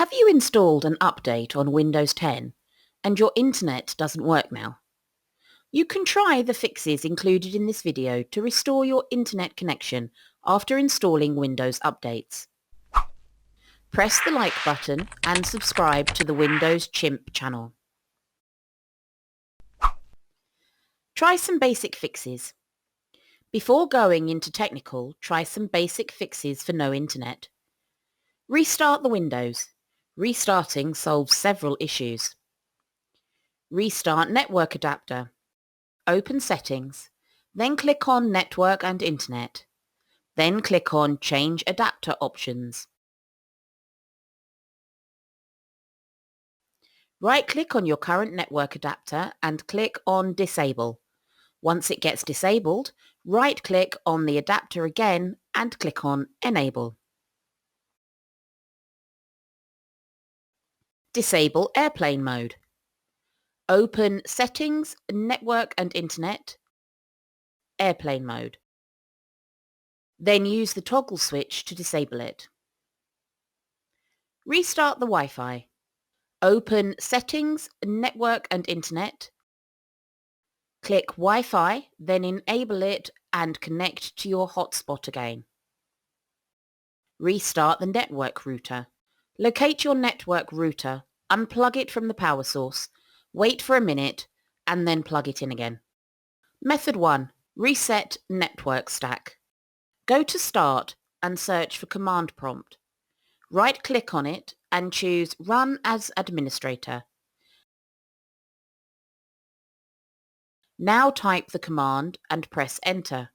Have you installed an update on Windows 10 and your internet doesn't work now? You can try the fixes included in this video to restore your internet connection after installing Windows updates. Press the like button and subscribe to the Windows Chimp channel. Try some basic fixes. Before going into technical, try some basic fixes for no internet. Restart the Windows. Restarting solves several issues. Restart network adapter. Open Settings, then click on Network and Internet. Then click on Change Adapter Options. Right-click on your current network adapter and click on Disable. Once it gets disabled, right-click on the adapter again and click on Enable. Disable airplane mode. Open Settings, Network and Internet, Airplane mode. Then use the toggle switch to disable it. Restart the Wi-Fi. Open Settings, Network and Internet. Click Wi-Fi, then enable it and connect to your hotspot again. Restart the network router. Locate your network router, unplug it from the power source, wait for a minute, and then plug it in again. Method 1. Reset network stack. Go to Start and search for Command Prompt. Right-click on it and choose Run as Administrator. Now type the command and press Enter.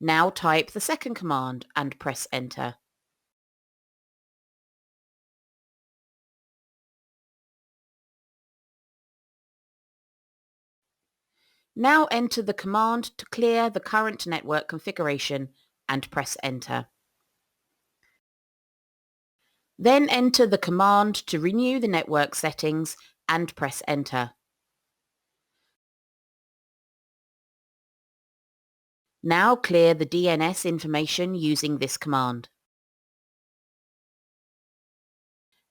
Now type the second command and press Enter. Now enter the command to clear the current network configuration and press Enter. Then enter the command to renew the network settings and press Enter. Now clear the DNS information using this command.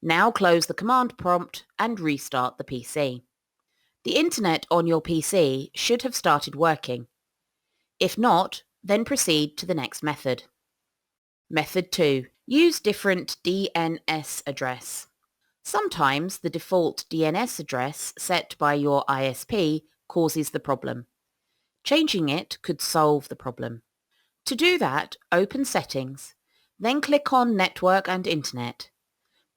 Now close the command prompt and restart the PC. The internet on your PC should have started working. If not, then proceed to the next method. Method 2. Use different DNS address. Sometimes the default DNS address set by your ISP causes the problem. Changing it could solve the problem. To do that, open Settings, then click on Network and Internet.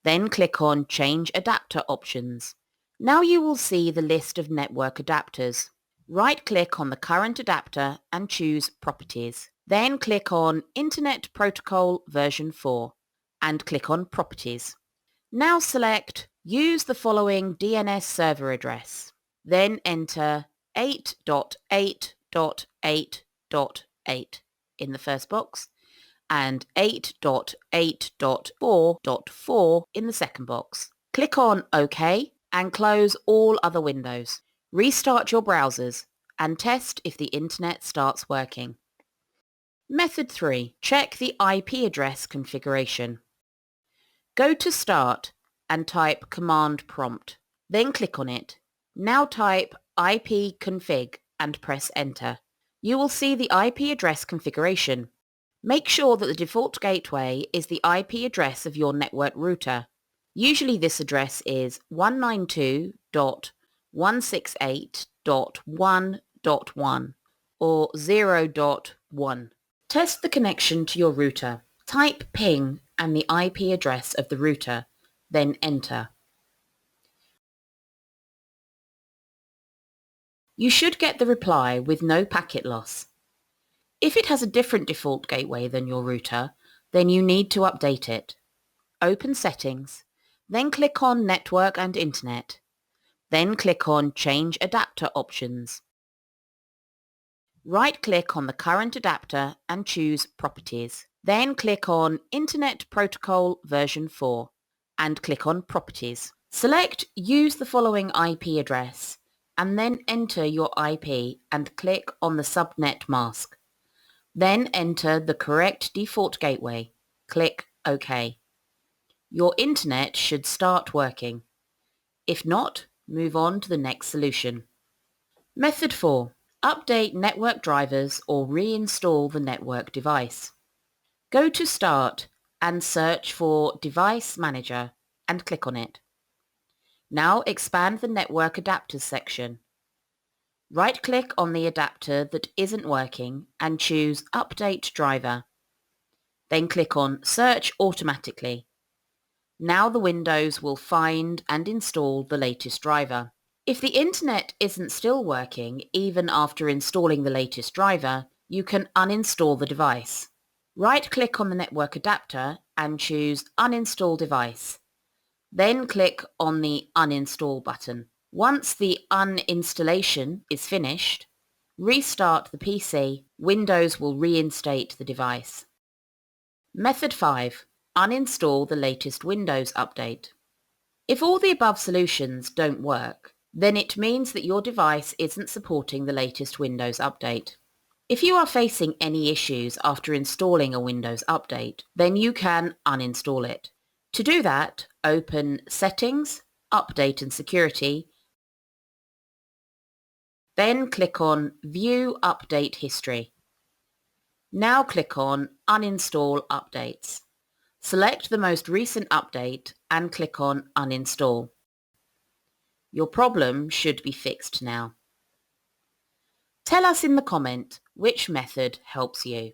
Then click on Change Adapter Options. Now you will see the list of network adapters. Right-click on the current adapter and choose Properties. Then click on Internet Protocol version 4 and click on Properties. Now select Use the following DNS server address. Then enter 8.8.8.8 in the first box and 8.8.4.4 in the second box. Click on OK and close all other windows. Restart your browsers and test if the internet starts working. Method 3. Check the IP address configuration. Go to Start and type Command Prompt. Then click on it. Now type ipconfig and press Enter. You will see the IP address configuration. Make sure that the default gateway is the IP address of your network router. Usually this address is 192.168.1.1 or 0.1. Test the connection to your router. Type ping and the IP address of the router, then enter. You should get the reply with no packet loss. If it has a different default gateway than your router, then you need to update it. Open Settings, then click on Network and Internet. Then click on Change Adapter Options. Right-click on the current adapter and choose Properties. Then click on Internet Protocol version 4 and click on Properties. Select Use the following IP address and then enter your IP and click on the subnet mask. Then enter the correct default gateway. Click OK. Your internet should start working. If not, move on to the next solution. Method 4. Update network drivers or reinstall the network device. Go to Start and search for Device Manager and click on it. Now expand the Network Adapters section. Right-click on the adapter that isn't working and choose Update Driver. Then click on Search Automatically. Now the Windows will find and install the latest driver. If the internet isn't still working even after installing the latest driver, you can uninstall the device. Right-click on the network adapter and choose Uninstall Device. Then click on the Uninstall button. Once the uninstallation is finished, restart the PC. Windows will reinstate the device. Method 5. Uninstall the latest Windows update. If all the above solutions don't work, then it means that your device isn't supporting the latest Windows update. If you are facing any issues after installing a Windows update, then you can uninstall it. To do that, open Settings, Update and Security, then click on View Update History. Now click on Uninstall Updates. Select the most recent update and click on Uninstall. Your problem should be fixed now. Tell us in the comment which method helps you.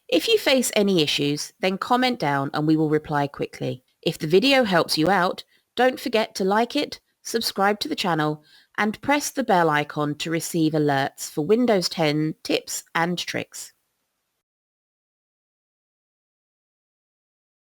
If you face any issues, then comment down and we will reply quickly. If the video helps you out, don't forget to like it, subscribe to the channel, and press the bell icon to receive alerts for Windows 10 tips and tricks.